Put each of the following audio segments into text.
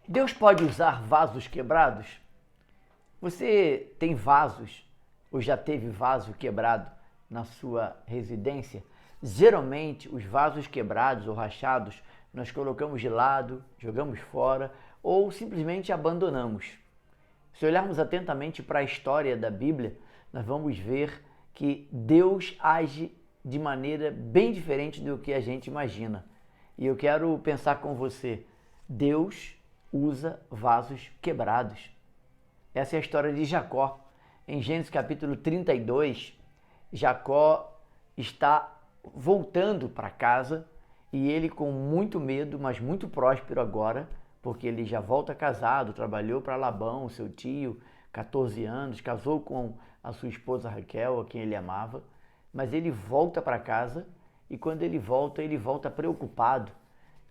Deus pode usar vasos quebrados? Você tem vasos ou já teve vaso quebrado na sua residência? Geralmente, os vasos quebrados ou rachados nós colocamos de lado, jogamos fora ou simplesmente abandonamos. Se olharmos atentamente para a história da Bíblia, nós vamos ver que Deus age de maneira bem diferente do que a gente imagina. E eu quero pensar com você, Deus usa vasos quebrados. Essa é a história de Jacó. Em Gênesis capítulo 32, Jacó está voltando para casa e ele com muito medo, mas muito próspero agora, porque ele já volta casado, trabalhou para Labão, seu tio, 14 anos, casou com a sua esposa Raquel, a quem ele amava, mas ele volta para casa e quando ele volta preocupado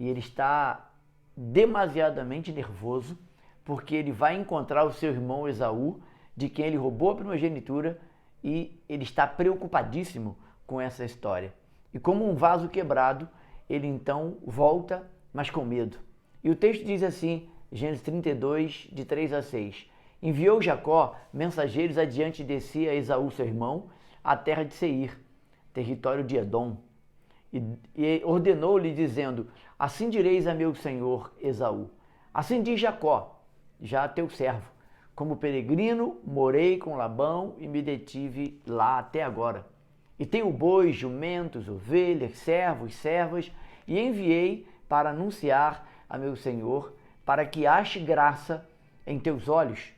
e ele está demasiadamente nervoso porque ele vai encontrar o seu irmão Esaú, de quem ele roubou a primogenitura, e ele está preocupadíssimo com essa história. E como um vaso quebrado, ele então volta, mas com medo. E o texto diz assim, Gênesis 32, de 3 a 6. Enviou Jacó mensageiros adiante de si a Esaú, seu irmão, à terra de Seir, território de Edom. E ordenou-lhe, dizendo, assim direis a meu senhor Esaú, assim diz Jacó, já teu servo, como peregrino morei com Labão e me detive lá até agora. E tenho bois, jumentos, ovelhas, servos, servas, e enviei para anunciar a meu senhor, para que ache graça em teus olhos.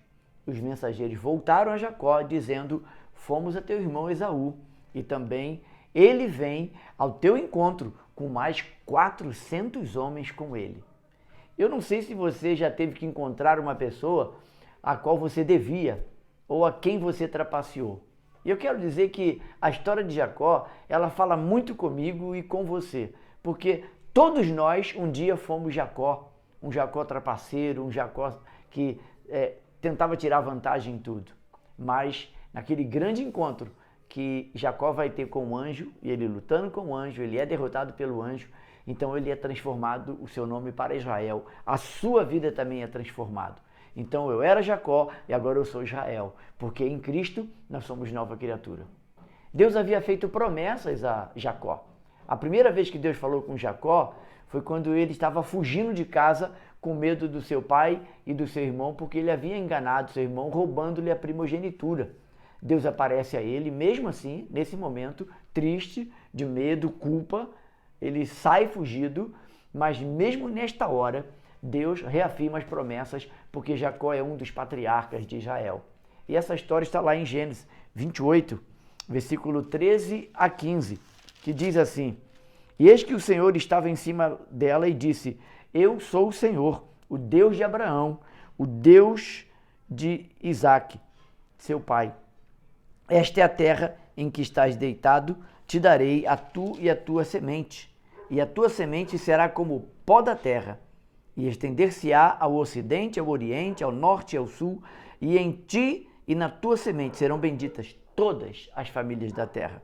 Os mensageiros voltaram a Jacó, dizendo, fomos a teu irmão Esaú, e também ele vem ao teu encontro com mais 400 homens com ele. Eu não sei se você já teve que encontrar uma pessoa a qual você devia ou a quem você trapaceou. E eu quero dizer que a história de Jacó, ela fala muito comigo e com você, porque todos nós um dia fomos Jacó, um Jacó trapaceiro, um Jacó que tentava tirar vantagem em tudo. Mas naquele grande encontro que Jacó vai ter com o anjo, e ele lutando com o anjo, ele é derrotado pelo anjo, então ele é transformado, o seu nome para Israel. A sua vida também é transformada. Então eu era Jacó e agora eu sou Israel, porque em Cristo nós somos nova criatura. Deus havia feito promessas a Jacó. A primeira vez que Deus falou com Jacó foi quando ele estava fugindo de casa com medo do seu pai e do seu irmão, porque ele havia enganado seu irmão, roubando-lhe a primogenitura. Deus aparece a ele, mesmo assim, nesse momento, triste, de medo, culpa, ele sai fugido, mas mesmo nesta hora, Deus reafirma as promessas, porque Jacó é um dos patriarcas de Israel. E essa história está lá em Gênesis 28, versículo 13 a 15, que diz assim, e eis que o Senhor estava em cima dela e disse, eu sou o Senhor, o Deus de Abraão, o Deus de Isaque, seu pai. Esta é a terra em que estás deitado, te darei a tu e a tua semente, e a tua semente será como o pó da terra, e estender-se-á ao ocidente, ao oriente, ao norte e ao sul, e em ti e na tua semente serão benditas todas as famílias da terra.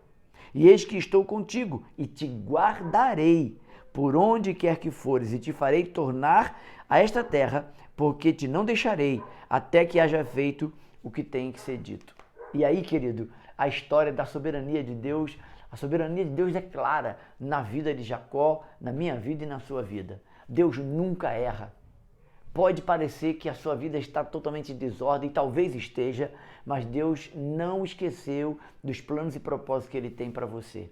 E eis que estou contigo, e te guardarei por onde quer que fores, e te farei tornar a esta terra, porque te não deixarei, até que haja feito o que tem que ser dito. E aí, querido, a história da soberania de Deus, a soberania de Deus é clara na vida de Jacó, na minha vida e na sua vida. Deus nunca erra. Pode parecer que a sua vida está totalmente em desordem, e talvez esteja, mas Deus não esqueceu dos planos e propósitos que Ele tem para você.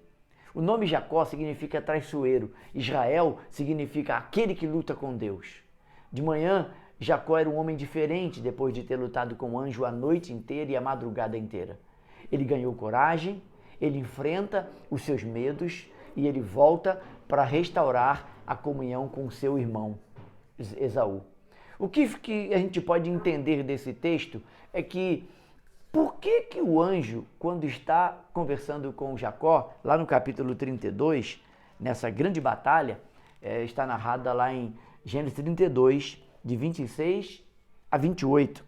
O nome Jacó significa traiçoeiro, Israel significa aquele que luta com Deus. De manhã, Jacó era um homem diferente depois de ter lutado com o anjo a noite inteira e a madrugada inteira. Ele ganhou coragem, ele enfrenta os seus medos e ele volta para restaurar a comunhão com seu irmão, Esaú. O que a gente pode entender desse texto é que por que o anjo, quando está conversando com Jacó, lá no capítulo 32, nessa grande batalha, está narrada lá em Gênesis 32, de 26 a 28.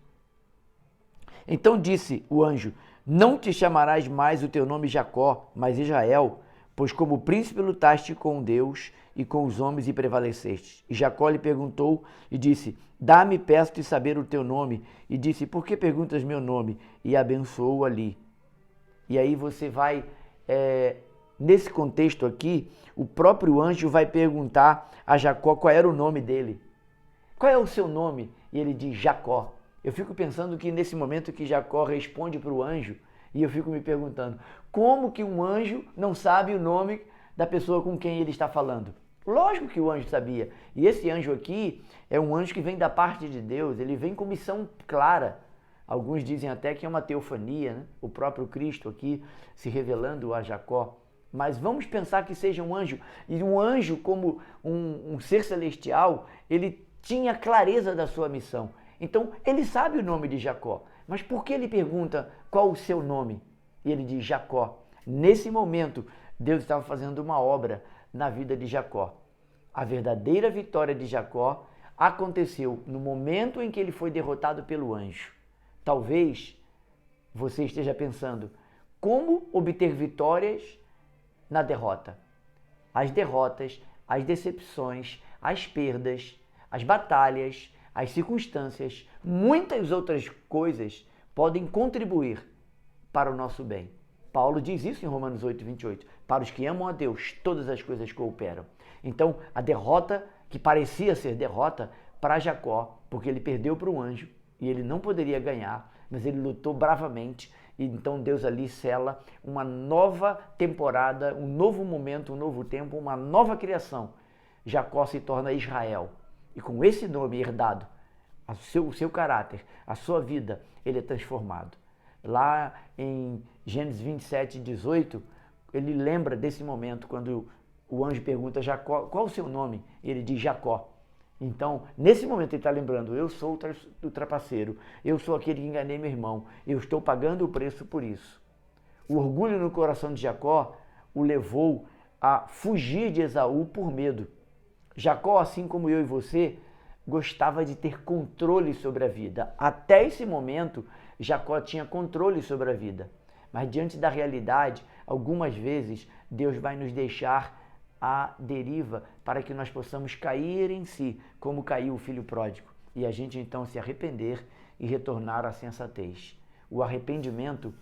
Então disse o anjo, não te chamarás mais o teu nome Jacó, mas Israel, pois como príncipe lutaste com Deus e com os homens e prevaleceste. E Jacó lhe perguntou e disse, dá-me, peço-te, saber o teu nome. E disse, por que perguntas meu nome? E abençoou ali. E aí você vai, nesse contexto aqui, o próprio anjo vai perguntar a Jacó qual era o nome dele. Qual é o seu nome? E ele diz Jacó. Eu fico pensando que nesse momento que Jacó responde para o anjo, e eu fico me perguntando, como que um anjo não sabe o nome da pessoa com quem ele está falando? Lógico que o anjo sabia. E esse anjo aqui é um anjo que vem da parte de Deus, ele vem com missão clara. Alguns dizem até que é uma teofania, né? O próprio Cristo aqui se revelando a Jacó. Mas vamos pensar que seja um anjo. E um anjo, como um ser celestial, ele tinha clareza da sua missão. Então, ele sabe o nome de Jacó. Mas por que ele pergunta qual o seu nome? E ele diz Jacó. Nesse momento, Deus estava fazendo uma obra na vida de Jacó. A verdadeira vitória de Jacó aconteceu no momento em que ele foi derrotado pelo anjo. Talvez você esteja pensando, como obter vitórias na derrota? As derrotas, as decepções, as perdas, as batalhas, as circunstâncias, muitas outras coisas podem contribuir para o nosso bem. Paulo diz isso em Romanos 8, 28. Para os que amam a Deus, todas as coisas cooperam. Então, a derrota, que parecia ser derrota, para Jacó, porque ele perdeu para o anjo e ele não poderia ganhar, mas ele lutou bravamente. E então Deus ali sela uma nova temporada, um novo momento, um novo tempo, uma nova criação. Jacó se torna Israel. E com esse nome herdado, o seu caráter, a sua vida, ele é transformado. Lá em Gênesis 27, 18, ele lembra desse momento quando o anjo pergunta a Jacó, qual o seu nome? E ele diz Jacó. Então, nesse momento ele está lembrando, eu sou o trapaceiro, eu sou aquele que enganei meu irmão, eu estou pagando o preço por isso. O orgulho no coração de Jacó o levou a fugir de Esaú por medo. Jacó, assim como eu e você, gostava de ter controle sobre a vida. Até esse momento, Jacó tinha controle sobre a vida. Mas diante da realidade, algumas vezes, Deus vai nos deixar à deriva para que nós possamos cair em si, como caiu o filho pródigo. E a gente então se arrepender e retornar à sensatez. O arrependimento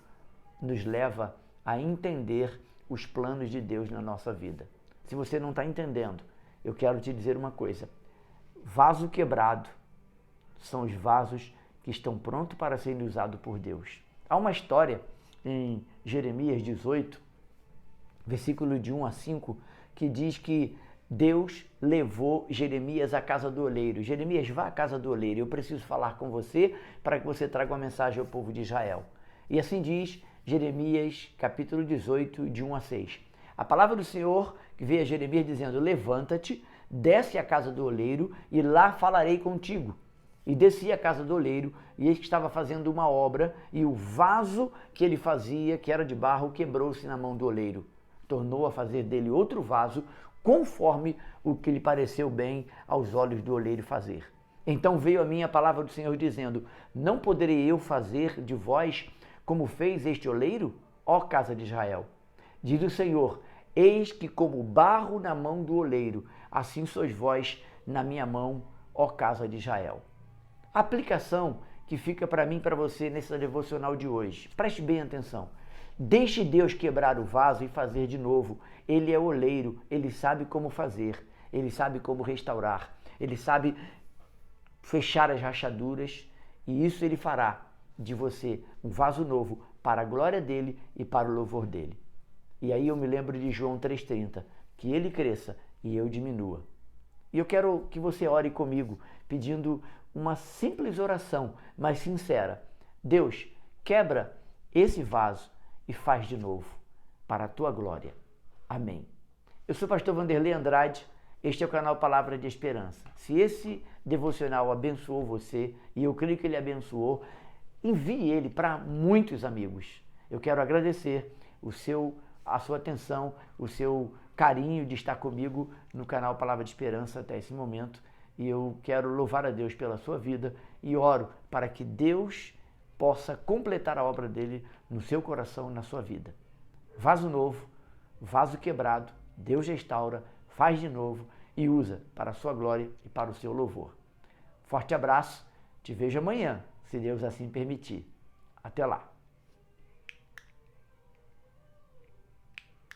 nos leva a entender os planos de Deus na nossa vida. Se você não está entendendo, eu quero te dizer uma coisa. Vaso quebrado são os vasos que estão prontos para serem usados por Deus. Há uma história em Jeremias 18, versículo de 1 a 5, que diz que Deus levou Jeremias à casa do oleiro. Jeremias, vá à casa do oleiro, eu preciso falar com você para que você traga uma mensagem ao povo de Israel. E assim diz Jeremias, capítulo 18, de 1 a 6. A palavra do Senhor que veio a Jeremias dizendo, levanta-te, desce à casa do oleiro e lá falarei contigo. E desci à casa do oleiro, e eis que estava fazendo uma obra, e o vaso que ele fazia, que era de barro, quebrou-se na mão do oleiro. Tornou a fazer dele outro vaso, conforme o que lhe pareceu bem aos olhos do oleiro fazer. Então veio a mim a palavra do Senhor dizendo, não poderei eu fazer de vós como fez este oleiro, ó casa de Israel? Diz o Senhor, eis que como barro na mão do oleiro, assim sois vós na minha mão, ó casa de Israel. A aplicação que fica para mim e para você nessa devocional de hoje. Preste bem atenção. Deixe Deus quebrar o vaso e fazer de novo. Ele é oleiro, ele sabe como fazer, ele sabe como restaurar, ele sabe fechar as rachaduras e isso ele fará de você um vaso novo para a glória dele e para o louvor dele. E aí eu me lembro de João 3,30, que ele cresça e eu diminua. E eu quero que você ore comigo, pedindo uma simples oração, mas sincera. Deus, quebra esse vaso e faz de novo, para a tua glória. Amém. Eu sou o pastor Vanderlei Andrade, este é o canal Palavra de Esperança. Se esse devocional abençoou você, e eu creio que ele abençoou, envie ele para muitos amigos. Eu quero agradecer a sua atenção, o seu carinho de estar comigo no canal Palavra de Esperança até esse momento. E eu quero louvar a Deus pela sua vida e oro para que Deus possa completar a obra dele no seu coração e na sua vida. Vaso novo vaso quebrado, Deus restaura, faz de novo e usa para a sua glória e para o seu louvor. Forte abraço, te vejo amanhã, se Deus assim permitir. Até lá.